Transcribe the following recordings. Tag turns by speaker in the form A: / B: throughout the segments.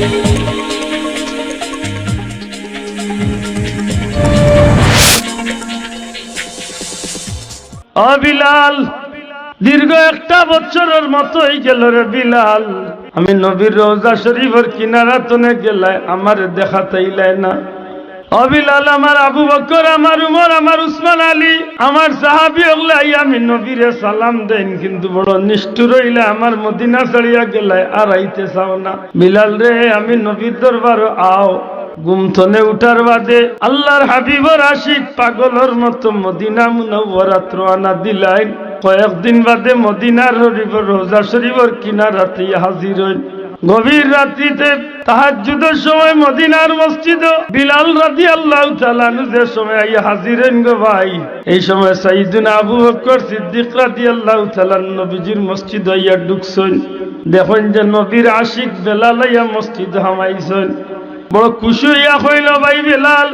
A: ও বিলাল, দীর্ঘ একটা বছরের মতোই গেল রে বিলাল, আমি নবীর রওজা শরীফের কিনারা তনে গেলাই আমার দেখা তাইলাই না। ও বিলাল, আমার আবু বকর, আমার উমর, আমার উসমান আলী, আমার সাহাবী হলাই আমি নবীরে সালাম দেন, কিন্তু বড় নিষ্ঠুর হইলে আমার মদিনা ছাড়িয়া গেলাই আর আইতে চাও না। বিলাল রে, আমি নবীর দরবার আও। গুমথনে উঠার বাদে আল্লাহর হাবিবর আশিক পাগলের মতো মদিনা মুনাওয়ারাত রওনা দিলাই। কয়েকদিন বাদে মদিনার শরীফের রওজা শরীফের কিনারাতে হাজির হইল। গভীর রাত্রিতে তাহাজ্জুদের সময় মদিনার মসজিদ বিলাল রাদিয়াল্লাহু তাআলা আনহু যে সময় আইয়া হাজির হইন গো ভাই, এই সময় সাইয়েদনা আবু বকর সিদ্দিক রাদিয়াল্লাহু তাআলা নবীজির মসজিদ আইয়া ঢুকছেন। দেখেন যে নবীর আশিক বেলাল আইয়া মসজিদ হামাইছেন। বড় খুশি হইয়া কইল, ভাই বেলাল,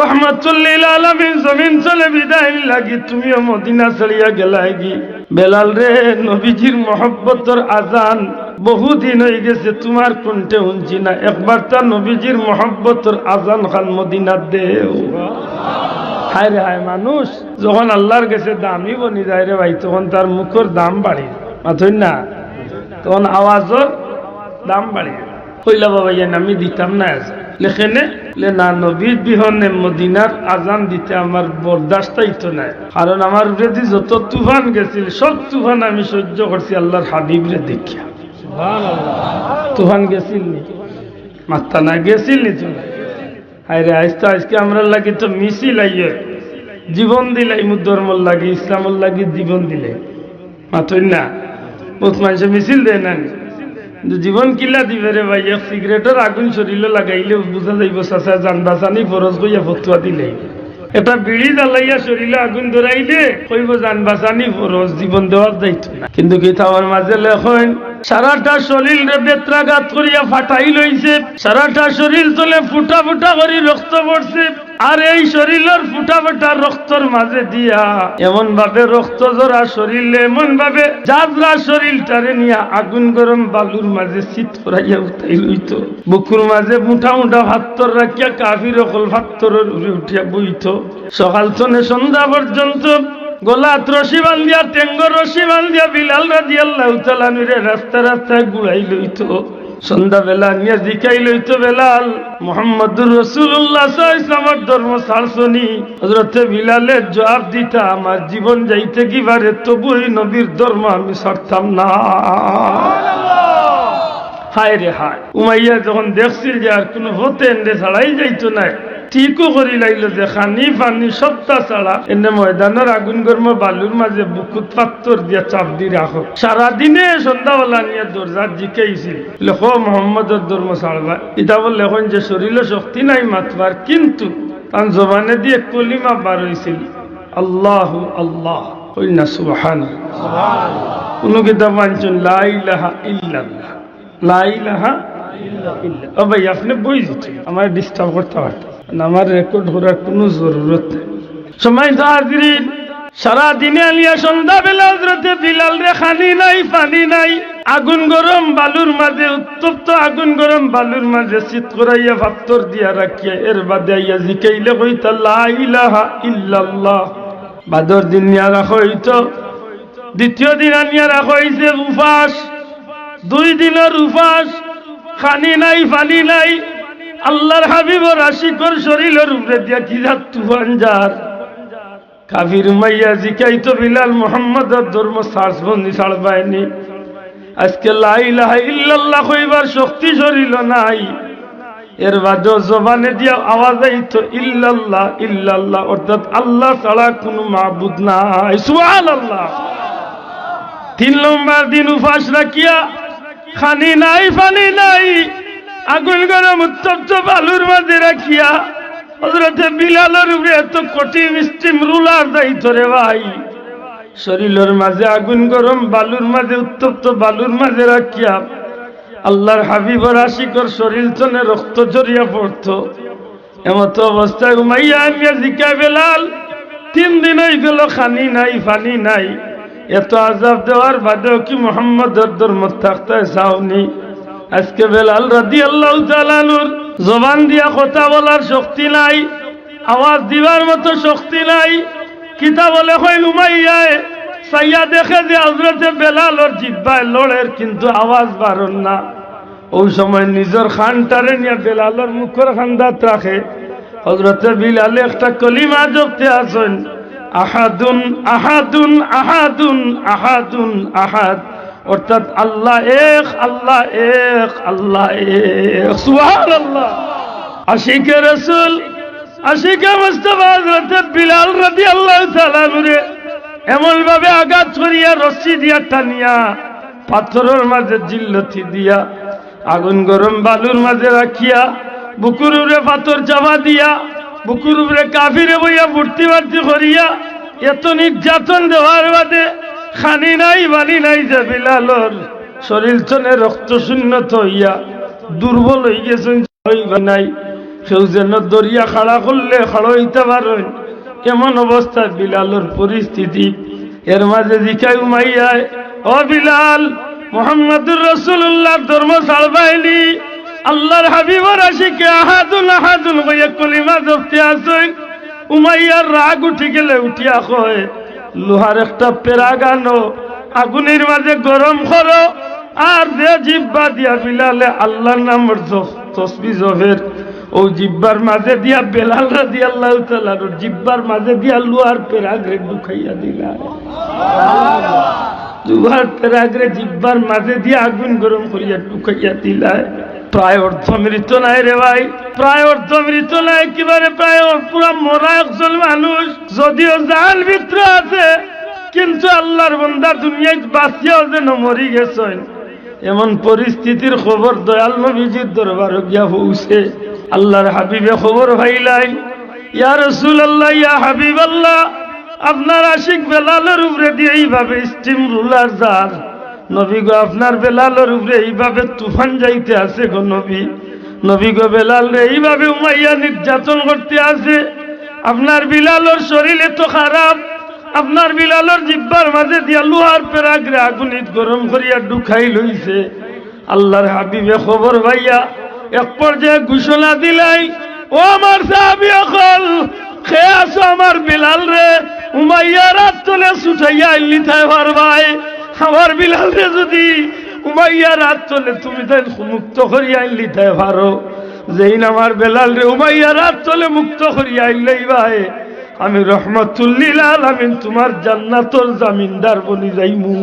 A: রহমাতুল লিল আলামিন জমিন চলে বিদায় লাগি তুমিও মদিনা ছাড়িয়া গেলাই গি। বেলাল রে, নবীজির মহব্বতের আজান বহুদিন হয়ে গেছে তোমার কণ্ঠে শুনছি না, একবার তা নবীজির মহব্বতের আজান খান মদিনার দেও। হায় রে হায়, মানুষ যখন আল্লাহর কাছে দামি বনি যায় রে ভাই, তখন তার মুখের দাম বাড়ে মাথুন না, তখন আওয়াজের দাম বাড়ে। কইলা বাবা ইয়ান আমি দিতাম না লেখেনে না, নবীর বিহনে মদিনার আজান দিতে আমার বরদাস্তাইতো নাই, কারণ আমার বিরোধী যত তুফান গেছিল সব তুফান আমি সহ্য করছি আল্লাহর হাবিবরে দেখিয়া। তুফান গেছিল নি মাত্তা না গেছিল নি তুমি? হায়রে, আজকে আমরা লাগি তো মিছিল আইয়ে জীবন দিলাই, ধর্মর লাগি ইসলামর লাগি জীবন দিলে মাথই না। বহুত মানুষে মিছিল দেয় না, জীবন কিলা দিবে রে ভাই। এক সিগারেটের আগুন শরীর লাগাইলে বুঝা যাইব চাচা জান বাঁচানি ফরজ কইয়া ফতুয়া দিলে। এটা বিড়ি জ্বালাইয়া শরীরে আগুন ধরাইলে কইব জান বাঁচানি ফরজ, জীবন দেওয়ার দায়িত্ব না। কিন্তু কি তাওয়ার মাঝে লেখন সারাটা শরীর রে বেত্রাঘাত করিয়া ফাটাই লইছে, সারাটা শরীর তলে ফুটা ফুটা করি রক্ত পড়ছে। আর এই শরীরের ফুটা ফুটা রক্তর মাঝে দিয়া এমন ভাবে রক্ত জোড়া শরীরে, এমন ভাবে জাজরা শরীরটারে নিয়ে আগুন গরম বালুর মাঝে শীত করাইয়া উঠাই লইত। বুকুর মাঝে মুঠা মুঠা ভাত্তর রাখিয়া কাফির অকল ভাত্তরের উপরে উঠিয়া বইত। সকাল থেকে সন্ধ্যা পর্যন্ত গলাত রশি বান্ধিয়া, টেঙ্গর রশি বান্ধিয়া বিলাল রাদিয়াল্লাহু তাআলা আনহুরে রাস্তা রাস্তায় ঘুরাই লইত। সন্ধ্যাবেলা নিয়ে জিকাই লইত, বেলাল মুহাম্মদুর রাসূলুল্লাহ সাল্লাল্লাহু আলাইহি ওয়াসাল্লামের ধর্ম ছাড়ছনি? হযরতে বিলালের জবাব দিতা, আমার জীবন যাইতে কি পারে তবু এই নবীর ধর্ম আমি ছাড়তাম না। হায় রে হায়, উমাইয়া যখন দেখছিল যে আর কোনো হতে এনে ছাড়াই যাইতো না, ঠিকও করি লাইল যে খানি পানি সত্তা ছাড়া এনে ময়দানের আগুন গরম বালুর মাঝে বুকুত পাত্তর দিয়া চাপ দিয়ে রাখো। সারাদিনে সন্ধ্যাবেলা নিয়ে দরজার জিকাইছিল, লেখ মোহাম্মদের ধর্ম ছাড়বা। এটা বল লেখন যে শরীরে শক্তি নাই মাতবার, কিন্তু তার জবানে দিয়ে কলিমা বার হয়েছিল, আল্লাহু আল্লাহ, কই না সুবহানাল্লাহ। কোনো কিতাব মানছেন লা ইলাহা ইল্লাল্লাহ, লা ইলাহা ইল্লাল্লাহ। ও ভাই, আপনি বই দিচ্ছেন, আমার ডিস্টার্ব করতে পারতেন, আমার রেকর্ড করার কোনো জরুরত নেই। সময় হাজিরিন, সারা দিনে আলিয়া সন্ধ্যাবেলা হযরতে বিলাল রে খানি নাই পানি নাই, আগুন গরম বালুর মাঝে, উত্তপ্ত আগুন গরম বালুর মাঝে শীত করাইয়া ভাত্তর দিয়া রাখিয়া এর বাদে আইয়া জিকাইলে কইতা লা ইলাহা ইল্লাল্লাহ। বাদর দিন নিয়া রাখা হইত, দ্বিতীয় দিন আনিয়া রাখা হইছে উপাস, 2 দিনের উপাস, খানি নাই পানি নাই। আল্লাহর হাবিবর আশিকর শরীরের উপরে দিয়া কি যা তুফান যার। কাফির উমাইয়া জিকাইতো বিলাল মুহাম্মদের ধর্ম ছাড়বন্দি ছাড়বায়নি। আজকে লা ইলাহা ইল্লাল্লাহ কইবার শক্তি শরীর নাই, এর বাদেও জবানে দিয়া আওয়াজ আইতো ইল্লাল্লাহ ইল্লাল্লাহ, অর্থাৎ আল্লাহ ছাড়া কোনো মাবুদ নাই। সুবহানাল্লাহ। 3 নম্বর দিন উপাস রাখিয়া খানি নাই পানি নাই, আগুন গরম উত্তপ্ত বালুর মাঝে রাখিয়া হযরতে বিলালের উপরে এত কঠিন স্টিম রুলার দায়িত্ব রে ভাই। শরীরের মাঝে আগুন গরম বালুর মাঝে, উত্তপ্ত বালুর মাঝে রাখিয়া আল্লাহর হাবিবর আশিকর শরীর তনে রক্ত ঝরিয়া পড়তো। এমত অবস্থায় উমাইয়া আমিয়া জিকা, বেলাল 3 দিন হয়ে গেল খানি নাই পানি নাই, এত আযাব দেওয়ার বাদেও কি মুহাম্মদের ধর্ম থাকতে চাওনি? আজকে বেলাল রাদিয়াল্লাহু তাআলা নূর জবান দিয়া কথা বলার শক্তি নাই, আওয়াজ দিবার মতো শক্তি নাই। কিতা বলে কইল উমাইয়ায় সাইয়া দেখে যে হযরতে বেলালর জিহ্বায় লড়ের কিন্তু আওয়াজ বারণ না। ওই সময় নিজের খানটারে নিয়ে বেলালর মুখের খান্দাত রাখে। হযরতে বিলালে একটা কলিমা জপতে আছেন, আহাদুন আহাদুন আহাদুন আহাদুন আহাদ, অর্থাৎ আল্লাহ এক, আল্লাহ এক, আল্লাহ এক। সুবহানাল্লাহ। আশিকে রাসূল, আশিকে মুস্তাফা হযরতে বিলাল রাদিয়াল্লাহু তাআলা নূরে এমন ভাবে আঘাত করিয়া রশি দিয়া টানিয়া পাথরের মাঝে জিল্লতি দিয়া আগুন গরম বালুর মাঝে রাখিয়া বুকুর উপরে পাথর চাপা দিয়া বুকুর উপরে কাফিরে বইয়া ভর্তি ভর্তি করিয়া এত নির্যাতন দেওয়ার বাদে খানি নাই বানি নাই যে বিলালর শরীর চনে রক্ত শূন্যত হইয়া দুর্বল হয়ে গেছেন, নাই কেউ যেন দরিয়া খাড়া করলে খাড়ো হইতে পারেন এমন অবস্থায় বিলালর পরিস্থিতি। এর মাঝে জিকাই উমাইয়ায়, ও বিলাল, মুহাম্মদুর রাসূলুল্লাহর ধর্ম ছাড়বাইনি, আল্লাহর হাবিবর আশিকে আহাদুন আহাদুন কইয়া কলিমা জপতে আছেন। উমাইয়ার রাগ উঠি গেলে উঠিয়া কয়, লোহার একটা পেরাগ আনো, আগুনের মাঝে গরম করো, আর যে জিহ্বা দিয়া বিলালে আল্লাহর নামের তসবিহ জপের ও জিহ্বার মাঝে দিয়া বেলাল রাদিয়াল্লাহু তাআলা জিহ্বার মাঝে দিয়া লোহার পেরাগরে ঢুকাইয়া দিলা। লোহার পেরাগরে জিহ্বার মাঝে দিয়া আগুন গরম করিয়া ঢুকাইয়া দিলা। প্রায় অর্ধমৃত নাই রে ভাই, প্রায় অর্ধমৃত নাই, একেবারে প্রায় পুরা মরা একজন মানুষ, যদিও জান ভিতরে আছে কিন্তু আল্লাহর বান্দা দুনিয়ায় বাঁচিয়াও যেন মরি গেছেন এমন পরিস্থিতির খবর দয়াল নবীজির দরবারে গিয়া পৌঁছে। আল্লাহর হাবিবে খবর ভাইলাই, ইয়া রাসূলুল্লাহ, ইয়া হাবিবাল্লাহ, আপনার আশিক বেলালের উপরে দিয়ে এইভাবে স্টিম রুলার যার নবী গো, আপনার বেলালের উপরে এইভাবে তুফান যাইতে আছে গো নবী। নবী গো, বেলাল রে এইভাবে উমাইয়া নির্যাতন করতে আছে, আপনার বিলালের শরীর এত খারাপ, আপনার বিলালের জিহ্বার মাঝে দিয়া লোহার পেরাগরে আগুনিত গরম করিয়া ঢুকাই লইছে। আল্লাহর হাবিবে খবর ভাইয়া এক পর্যায়ে ঘোষণা দিলাই, ও আমার সাহাবী সকল, খেয়ে আসো আমার বিলাল রে উমাইয়া রাত তলে ছুটাইয়া লিথায় পারবাই। আমার বিলাল রে যদি উমাইয়া রাত তলে তুমি তাই মুক্ত করিয়া লিথায় পারো, যেই আমার বেলাল রে উমাইয়া রাত তলে মুক্ত করিয়া আইলেই ভাই আমি রহমাতুল্লিল আলামিন তোমার জান্নাতের জামিনদার বনি যাইমু।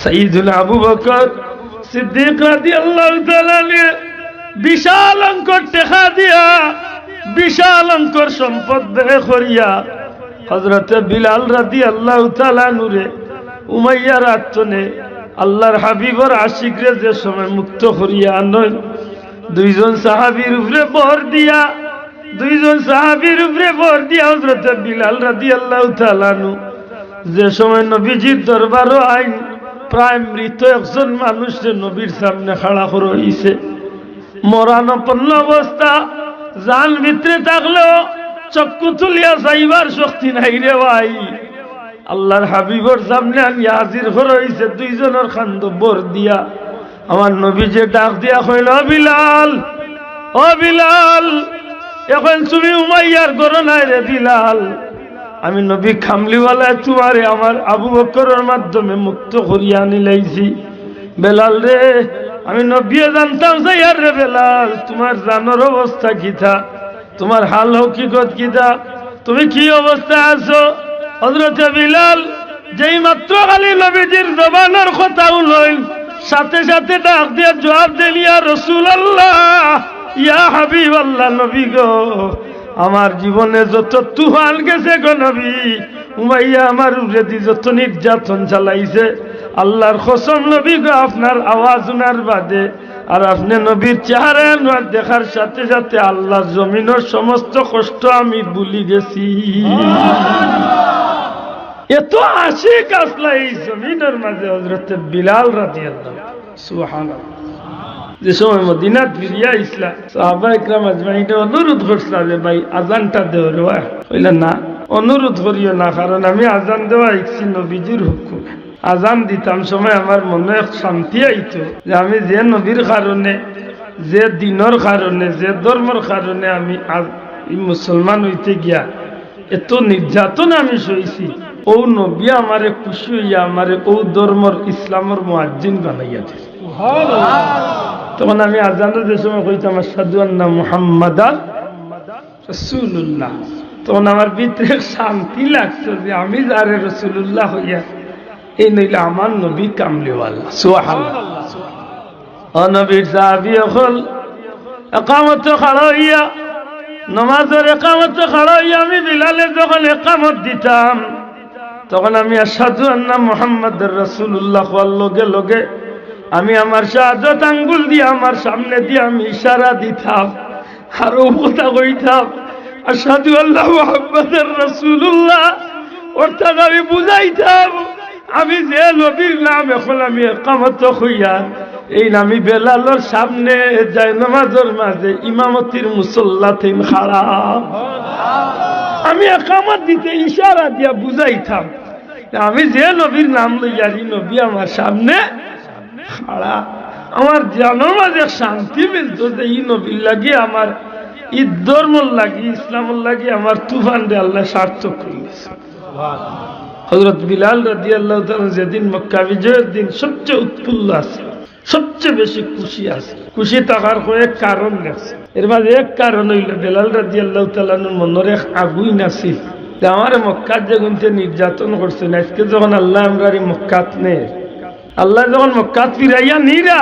A: সাইয়্যিদুনা আবু বকর সিদ্দিক রাদিয়াল্লাহু তাআলা বিশাল অঙ্কের টাকা দিয়া বিশাল অঙ্কের সম্পদ ব্যয় করিয়া হযরতে বিলাল রাদিয়াল্লাহু তাআলা নূরে উমাইয়ার আত্মনে আল্লাহর হাবিবর আশিকরে যে সময় মুক্ত করিয়া আনয়, দুইজন সাহাবীর উপরে বর দিয়া, দুইজন সাহাবীর উপরে বর দিয়া হযরতে বিলাল রাদিয়াল্লাহু তাআলা যে সময় নবীজির দরবারও আইন প্রায় মৃত একজন মানুষকে নবীর সামনে খাড়া করে হইছে, মরণাপন্ন অবস্থা, জান ভিতরে থাকলেও চক্ষু তুলিয়া যাইবার শক্তি নাই রে ভাই। আল্লাহর হাবিবর সামনে আমি হাজির করে হইছে, দুইজনের খান্দ বর দিয়া আমার নবীজি ডাক দিয়া কইল, ও বিলাল, ও বিলাল, এখন তুমি উমাইয়ার ঘর নাই রে বিলাল, আমি নবী খামলিওয়ালায় তোমারে আমার আবু বকরের মাধ্যমে মুক্ত করিয়া আনিলাইছি। বেলাল রে, আমি নবী জানতাম যে আর রে বেলাল, তোমার জানোর অবস্থা কিতা, তোমার হাল হকিকত কিতা, তুমি কি অবস্থায় আছো? হযরতে বিলাল যেই মাত্র খালি নবীজির জবানের কথা উলইল, সাথে সাথে ডাক দিয়ে জবাব দিল, ইয়া রাসূলুল্লাহ, ইয়া হাবিবাল্লাহ, নবী গো, আমার জীবনে যত তুফান গেছে গো নবী, উমাইয়া আমার উপরে যত নির্যাতন চালাইছে, আল্লাহর কসম নবী গো, আপনার আওয়াজ উনার বাদে আর আপনি নবীর চেহারা দেখার সাথে সাথে আল্লাহর জমিনের সমস্ত কষ্ট আমি ভুলি গেছি। এত আশিক আসলা এই জমিনের মাঝে হযরতে বিলাল রাদিয়াল্লাহু সুবহানাল্লাহ। যে সময় মদিনাত ফিরিয়া ইসলা সাহাবা ইকরাম আজমাইন অনুরোধ করছিলেন যে ভাই আজানটা দেও রে, কইলেন না, অনুরোধ করিও না, কারণ আমি আজান দেওয়া ইচ্ছি নবীজির হুকুম। আজান দিতাম সময় আমার মনে এক শান্তি আইতো যে আমি যে নবীর কারণে, যে দিনের কারণে, যে ধর্মের কারণে আমি আজ মুসলমান হইতে গিয়া এত নির্যাতন আমি সইছি, ও নবী আমারে খুশি হইয়া আমারে ও ধর্মর ইসলামের মুয়াজ্জিন বানাইয়া দিছে। তখন আমি আজানের যে সময় কইতাম আশহাদু আন্না মুহাম্মাদান রাসূলুল্লাহ, তখন আমার ভিতরে শান্তি লাগছে যে আমি যারে রাসূলুল্লাহ হইয়া এই নইলে আমার নবী কামলিওয়ালা। সুবহানাল্লাহ। ও নবীর সাহাবী হল একামত খাড়া হইয়া, নামাজের একামত খাড়া হইয়া আমি বিলালে যখন একামত দিতাম তখন আমি আশহাদু আন্না মুহাম্মাদুর রাসূলুল্লাহ হওয়ার লগে লগে আমি আমার শাহাদাত আঙ্গুল দিয়ে আমার সামনে দিয়ে আমি ইশারা দিতাম আর ও কথা কইতাম আশহাদু আল্লা মুহাম্মাদুর রাসূলুল্লাহ, অর্থাৎ আমি বুঝাইতাম আমি যে নবীর নাম এখন আমি একামত হইয়া এই নামি বেলালের সামনে যায় নামাজের মাঝে ইমামতির মুসল্লাতে খাড়া, আমি একামত দিতে ইশারা দিয়া বুঝাইতাম আমি যে নবীর নাম লইয়া নবী আমার সামনে খাড়া। আমার জানার মাঝে শান্তি মিলতো যে এই নবীর লাগি আমার ঈদ ধর্মর লাগি ইসলামের লাগি আমার তুফান রে আল্লাহ সার্থক করে গেছে। হযরত বিলাল রাদিয়াল্লাহু তাআলা যেদিন মক্কা বিজয়ের দিন সবচেয়ে উৎফুল্ল আছে, সবচেয়ে বেশি খুশি আছে, খুশি থাকার কয়েক কারণ আছে। এর মাঝে এক কারণ হইল বিলাল রাদিয়াল্লাহু তাআলার মনের এক আগুন আছিল যে আমার মক্কার যে গুনতে নির্যাতন করছে না, আজকে যখন আল্লাহ আমরা মক্কাত নে, আল্লাহ যখন মক্কাত ফিরাইয়া নিরা,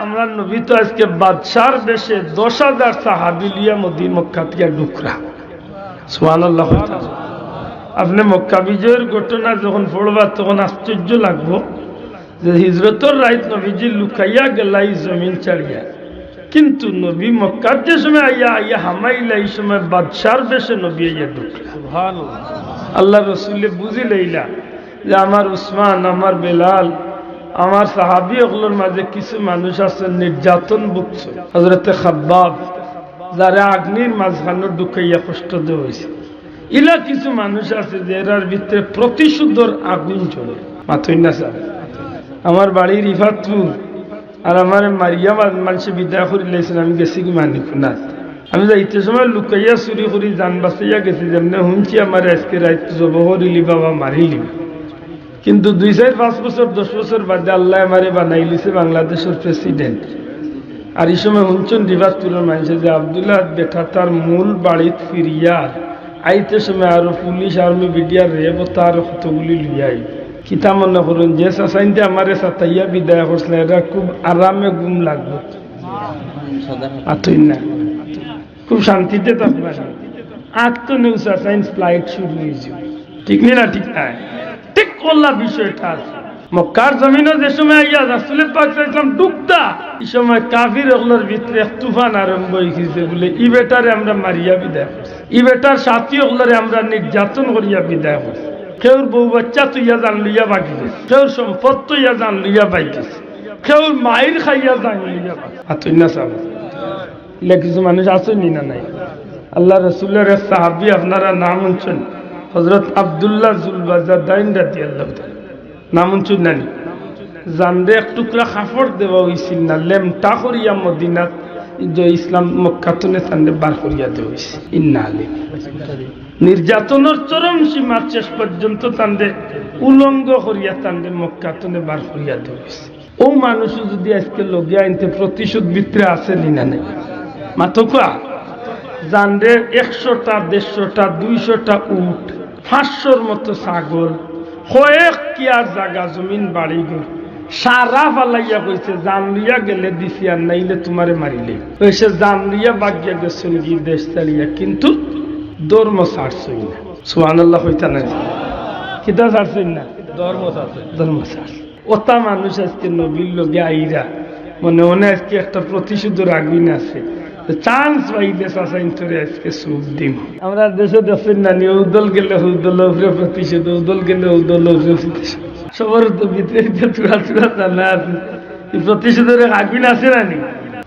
A: আমরা নবী তো আজকে বাদশার বেশে 10,000 সাহাবী লিয়া মক্কা থেকে ঢুকরা। সুবহানাল্লাহ। আপনি মক্কা বিজয়ের ঘটনা যখন পড়বা তখন আশ্চর্য লাগবো যে হিজরতর রাইত নবীজি লুকাইয়া গেলাই জমিন ছাড়িয়া, কিন্তু নবী মক্কার যে সময় আইয়া হামাইলা এই সময় বাদশার বেশে নবী আইয়া ঢুকলা। সুবহানাল্লাহ। আল্লাহ রসুলে বুঝি লইলা যে আমার উসমান, আমার বেলাল, আমার সাহাবী ওগুলোর মাঝে কিছু মানুষ আছে নির্যাতন ভুগছে। হযরতে খাব্বাব যারা আগ্নির মাঝখানে ঢুকাইয়া কষ্ট দেওয়া হয়েছে, ইলা কিছু মানুষ আছে যে এরার ভিতরে প্রতিশোধের আগুন চলে। মাথুই না স্যার, আমার বাড়ি রিফাতপুর আর আমার মারিয়া মানুষে বিদায় করে লাইছেন, আমি গেছি কি মানিকুনা, আমি যাইতে সময় লুকাইয়া চুরি করি যান বাঁচাইয়া গেছি, যেমনি শুনছি আমার আজকে রাত জব করিলি বাবা মারিলি, কিন্তু 2-4-5 বছর 10 বছর বাদে আল্লাহ আমারে বানাই লিছে বাংলাদেশের প্রেসিডেন্ট। আর এই সময় শুনছেন রিফাতপুরের মানুষে যে আব্দুল্লাহ বেটা তার মূল বাড়িত ফিরিয়া আইতে সময় আরো পুলিশ আর্মি বিডিআর রেব তার কতগুলি লুইয়াই কিতা মনে করুন যে সাসাইনতে আমারে সাতাইয়া বিদায় করছিলেন, এরা খুব আরামে ঘুম লাগবে, না খুব শান্তিতে থাকবে। আজ তো নিউ সাসাইন্স ফ্লাইট শুরু হয়েছে, ঠিক না? ঠিক নাই, ঠিক করলা বিষয়টা আছে। মক্কার জমিনে যে সময় আইয়া রাসূল পাক সাল্লাল্লাহু আলাইহি ওয়াসাল্লাম ডুবতা, এই সময় কাফির ওগুলোর ভিতরে এক তুফান আরম্ভ হয়েছে বলে ই বেটারে আমরা মারিয়া বিদায় করছি, ই বেটার সাথী ওগুলোরে আমরা নির্যাতন করিয়া বিদায় করছি। কেউর বউ বাচ্চা তুইয়া জান লইয়া বাকি গেছে, কেউর সম্পদ তুইয়া জান লইয়া বাই গেছে, কেউর মায়ের খাইয়া জান লইয়া বাকি। আতুই না সাহেব এলে কিছু মানুষ আসেনি না নাই। আল্লাহ রসুলের সাহাবী আপনারা নাম শুনছেন হযরত আব্দুল্লাহ জুলবাজাদাইন রাদিয়াল্লাহু তাআলা, নাম শুনছেন নানি? জানরে এক টুকরা কাপড় দেওয়া হয়েছিল না, লেমটা করিয়া মদিনাত যে ইসলাম মক্কাতনে তান্ডে বার করিয়া দেওয়া হয়েছে। ইন্না আলাইহি নির্যাতনের চরম সীমা শেষ পর্যন্ত তান্ডে উলঙ্গ করিয়া তান্ডে মক্কাতনে বার করিয়া দেওয়া হয়েছে। ও মানুষ যদি আজকে লগে আনতে প্রতিশোধ ভিতরে আছে না নাই মাথা জানরে 100টা 150টা 200টা উট 500র মতো ছাগল কয়েক কিয়ার জায়গা জমিন বাড়ি গেল সারা ফালাইয়া কইছে জান লিয়া গেলে দিছি আর নাইলে তোমারে মারিলে কইছে জান লিয়া বাগিয়া গেছেন গি দেশ ছাড়িয়া, কিন্তু ধর্ম ছাড়ছই না। সুবহানাল্লাহ হইতা না কিতা ছাড়ছই না, ধর্ম ছাড়ছে। ওটা মানুষ আজকে নবীর লগে আইরা মনে মনে আজকে একটা প্রতিশোধের আগুন আছে, চান্স পাইলে চাচাইন্তরে আজকে সুখ দিম। আমরা দেশে দেখছেন না নি উদল গেলে উদলের উপরে প্রতিশোধ, উদল গেলে উদলের উপরে প্রতিশোধ, সবার তো ভিতরে চূড়া জানা আছে। প্রতিশোধের আগুন আছে না নি?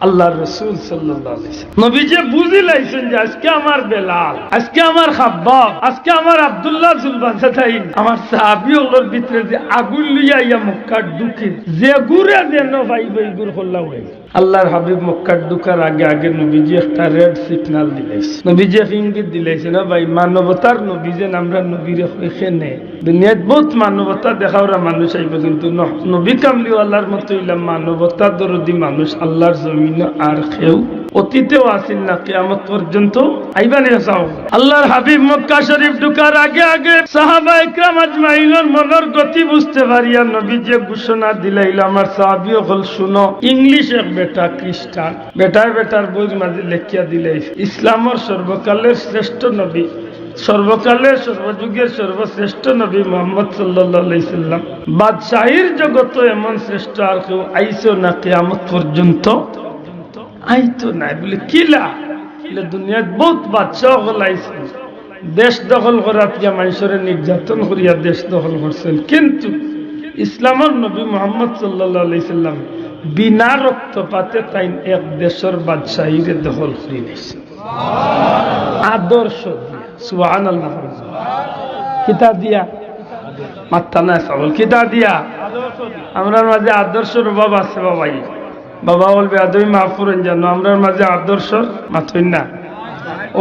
A: আল্লাহর রাসূল সাল্লাল্লাহু আলাইহি ওয়াসাল্লাম নবীজি বুঝিলাইছেন যে আজকে আমার বেলাল, আজকে আমার খাব্বাব, আজকে আমার আব্দুল্লাহ জুলবাজাতাইন, আমার সাহাবীগুলোর ভিতরে যে আগুন লইয়া ইয়া মক্কার ঢুকে যে গুরে দেন ভাই ভাই গুর হল্লা হয়ে আল্লাহর হাবিব মক্কার ঢুকার আগে আগে নবীজি একটা রেড সিগন্যাল দিলাইছে, নবীজি ইঙ্গিত দিলাইছে না ভাই মানবতার নবী যেন আমরা নবীর এখানে দুনিয়াত বহুত মানবতা দেখাওরা মানুষ আইব, কিন্তু নবী কামলিওয়ালার মতো ইলাম মানবতা দরদি মানুষ আল্লাহর জমিন আর কেউ অতীতেও আসিল না, কিয়ামত পর্যন্ত আইবানে যাও। আল্লাহর হাবিব মক্কা শরীফ ঢুকার আগে আগে সাহাবা ইকরাম আজমাইনের মনের গতি বুঝতে পারিয়া নবীজি ঘোষণা দিলাইল, আমার সাহাবী হল শুনো, ইংলিশ এক বেটা খ্রিস্টান বেটার বইয়ের মাঝে লেখিয়া দিলাই ইসলামের সর্বকালের শ্রেষ্ঠ নবী, সর্বকালের সর্বযুগের সর্বশ্রেষ্ঠ নবী মুহাম্মদ সাল্লাল্লাহু আলাইহি সাল্লাম বাদশাহীর জগত এমন শ্রেষ্ঠ আর কেউ আইছো না কিয়ামত পর্যন্ত আইতো নাই বলে কিলা দুনিয়াত বহুত বাদশাহ হলাইছে, দেশ দখল করার পিয়া মানুষের নির্যাতন করিয়া দেশ দখল করছেন, কিন্তু ইসলামের নবী মুহাম্মদ সাল্লাল্লাহু আলাইহি সাল্লাম বিনা রক্তপাতে তাই এক দেশের বাদশাহীরে দখল করে নিয়েছে আদর্শ দিয়া। সুবহানাল্লাহ। কিতা দিয়া মাত্তা না সবল কিতা দিয়া আমরার মাঝে আদর্শের অভাব আছে বাবাই, বাবা বলবে আদমি মাহফুরেন জানো আমরার মাঝে আদর্শ মাথইন না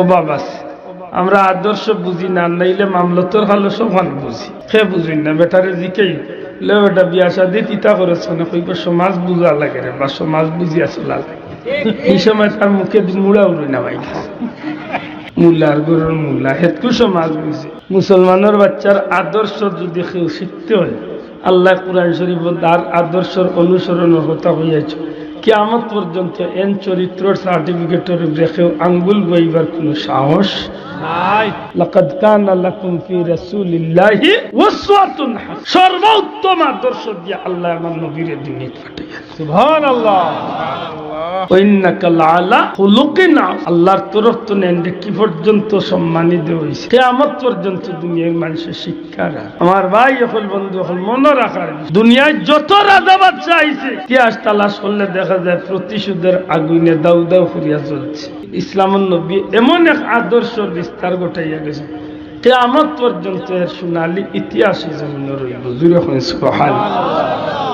A: অভাব আছে, আমরা আদর্শ বুঝি না, নাইলে মামলতর হালো সমান বুঝি, সে বুঝি না বেটারে জিকেই লে বেটা বিয়া শাদি তিতা করেছ না কইব সমাজ বুঝা লাগে রে বা সমাজ বুঝিয়া চলা লাগে, এই সময় তার মুখে মুড়া উড়ি না ভাই মুল্লার গরুর মুল্লা হেতকু সমাজ বুঝে। মুসলমানের বাচ্চার আদর্শ যদি কেউ শিখতে হয় আল্লাহ কুরআন শরীফ তার আদর্শের অনুসরণের কথা হইয়াছে, কিয়ামত পর্যন্ত এন চরিত্রের সার্টিফিকেটের রেখেও আঙ্গুল বইবার কোনো সাহস নাই। লাকাদ কানা লাকুম ফি রাসূলিল্লাহি উসওয়াতুন হাসানাহ, সর্বোত্তম আদর্শ দিয়ে আল্লাহ আমার নবীর দুনিয়াতে পাঠাইয়া। সুবহানাল্লাহ। ওয়া ইন্নাকা লাআলা খুলুকিন আযীম, আল্লাহর তরফ থেকে কি পর্যন্ত সম্মানিত হইছে কিয়ামত পর্যন্ত দুনিয়ার মানুষের শিক্ষারা। আমার ভাই এখন বন্ধু এখন মনে রাখার দুনিয়ায় যত রাজা বাদশা আইছে ইতিহাস তালাশ করলে দেখা যায় প্রতিশোধের আগুনে দাউ দাউ করিয়া চলছে। ইসলামের নবী এমন এক আদর্শ বিস্তার ঘটাইয়া গেছে কিয়ামত পর্যন্ত এর সোনালী ইতিহাসই জন্য রইব। জুড়ে হন সুবহানাল্লাহ।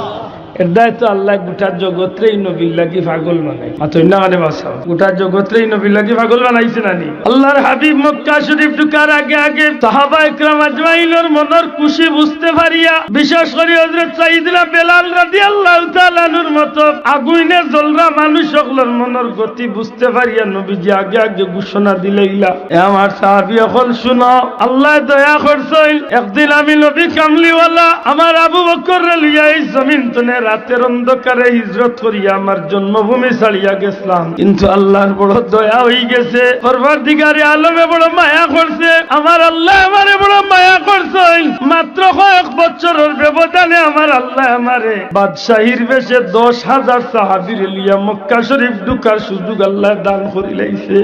A: এর দায়িত্ব আল্লাহ গোটা জগৎরেই নবীর লাগি পাগল বানাই, মাত্র না মানে বাসাও গোটা জগৎরেই নবীর লাগি পাগল বানাইছে নানি। আল্লাহর হাবিব মক্কা শরীফ ঢুকার আগে আগে সাহাবা ইকরাম আজমাইনের মনের খুশি বুঝতে পারিয়া বিশেষ করে হযরত সাইয়েদনা বেলাল রাদিয়াল্লাহু তাআলা আনহুর মতো আগুনে জ্বলরা মানুষ সকলের মনের গতি বুঝতে পারিয়া নবীজি আগে আগে ঘোষণা দিলেইলা, এ আমার সাহাবী সকল শুনো, আল্লাহ দয়া করছেন একদিন আমি নবী কামলিওয়ালা আমার আবু বকর লইয়া এই জমিন তনে রাতের অন্ধকারে হিজরত করিয়া আমার জন্মভূমি ছাড়িয়া গেছিলাম, কিন্তু আল্লাহর বড় দয়া হয়ে গেছে, পরবর্তীকারে আলমে বড় মায়া করছে, আমার আল্লাহ আমারে বড় মায়া করছেন, মাত্র কয়েক বছরের ব্যবধানে আমার আল্লাহ আমারে বাদশাহীর বেশে 10,000 সাহাবীর লিয়া মক্কা শরীফ ঢুকার সুযোগ আল্লাহ দান করিলাইছে।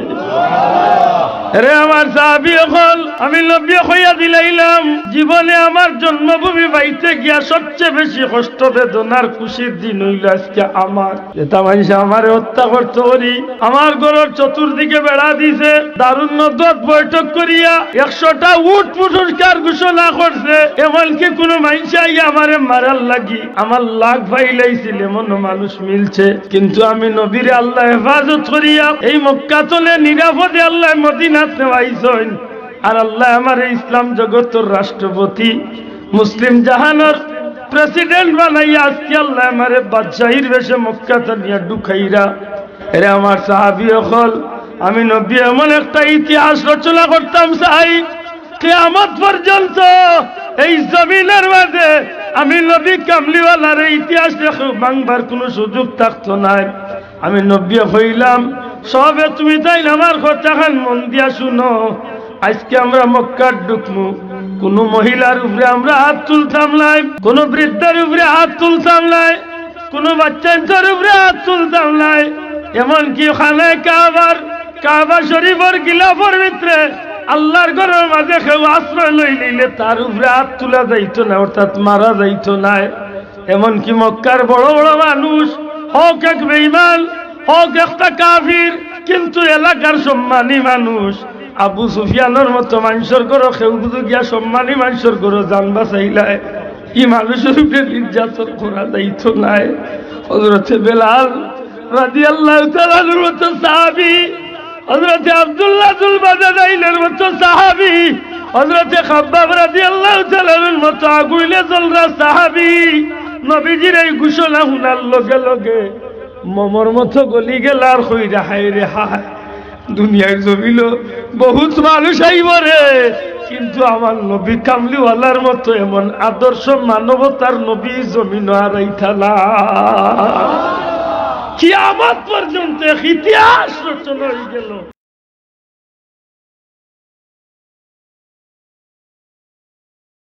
A: রে আমার সাহাবী হল আমি নবী হইয়া দিলাইলাম, জীবনে আমার জন্মভূমি বাইতে গিয়া সবচেয়ে বেশি কষ্ট বেদনার খুশির দিন হইল আজকে আমার, যেটা মানুষ আমার হত্যা করতে পারি, আমার ঘরের চতুর্দিকে বেড়া দিছে, দারুণ নদত বৈঠক করিয়া 100টা উট পুরস্কার ঘোষণা করছে, এমনকি কোনো মানুষ আইয়া আমারে মারার লাগি আমার লাখ ভাইলাইছিল এমন মানুষ মিলছে, কিন্তু আমি নবীরে আল্লাহ হেফাজত করিয়া এই মক্কা তলে নিরাপদে আল্লাহ মদিনাত নেওয়াইছেন, আর আল্লাহ আমার ইসলাম জগতের রাষ্ট্রপতি মুসলিম জাহানের প্রেসিডেন্ট বানাইয়া আজকে আল্লাহ আমারে বাদশাহীর বেশে মক্কাতে নিয়ে ঢুকাইরা। এরে আমার সাহাবী হল আমি নবী এমন একটা ইতিহাস রচনা করতাম চাই কিয়ামত পর্যন্ত এই জমিনের মাঝে আমি নবী কামলিওয়ালার ইতিহাস লেখো বাংবার কোনো সুযোগ থাকতো না। আমি নবী হইলাম সবে তুমি তাই আমার কথা খান মন দিয়া শুনো, আজকে আমরা মক্কার ঢুকমু, কোন মহিলার উপরে আমরা হাত তুলতাম নাই, কোন বৃদ্ধের উপরে হাত তুলতাম নাই, কোন বাচ্চার উপরে হাত তুলতাম নাই, এমনকি খানায় কাবা শরীফের গিলাফের ভিতরে আল্লাহর ঘরের মাঝে কেউ আশ্রয় লই নিলে তার উপরে হাত তোলা যাইতো না, অর্থাৎ মারা যাইতো না। এমনকি মক্কার বড় বড় মানুষ হোক এক বেঈমান হোক একটা কাফির কিন্তু এলাকার সম্মানী মানুষ। আবু সুফিয়ানের মতো মানুষের করো কেউ বুঝু গিয়া সম্মানী মানুষের করো জান বাঁচাইলায়, কি মানুষের উপরে নির্যাতন করা যাইতো নাই। হযরতে বেলাল রাদিয়াল্লাহু তাআলার মতো সাহাবী, হযরতে আব্দুল্লাহ যুল বাদালাইনের মতো সাহাবী, হযরতে খাব্বাব রাদিয়াল্লাহু তাআলার মতো আগুইলে জ্বলরা সাহাবী নবীজির এই ঘোষণা শোনার লগে লগে মমর মতো গলি গেল আর কইরা হায় রে হায়, দুনিয়ার জমিল বহুত মানুষ আইব রে, কিন্তু আমার নবী কামলিওয়ালার মতো এমন আদর্শ মানবতার নবী জমিন আর আইতা না। কিয়ামত পর্যন্ত ইতিহাস রচনা হয়ে গেল।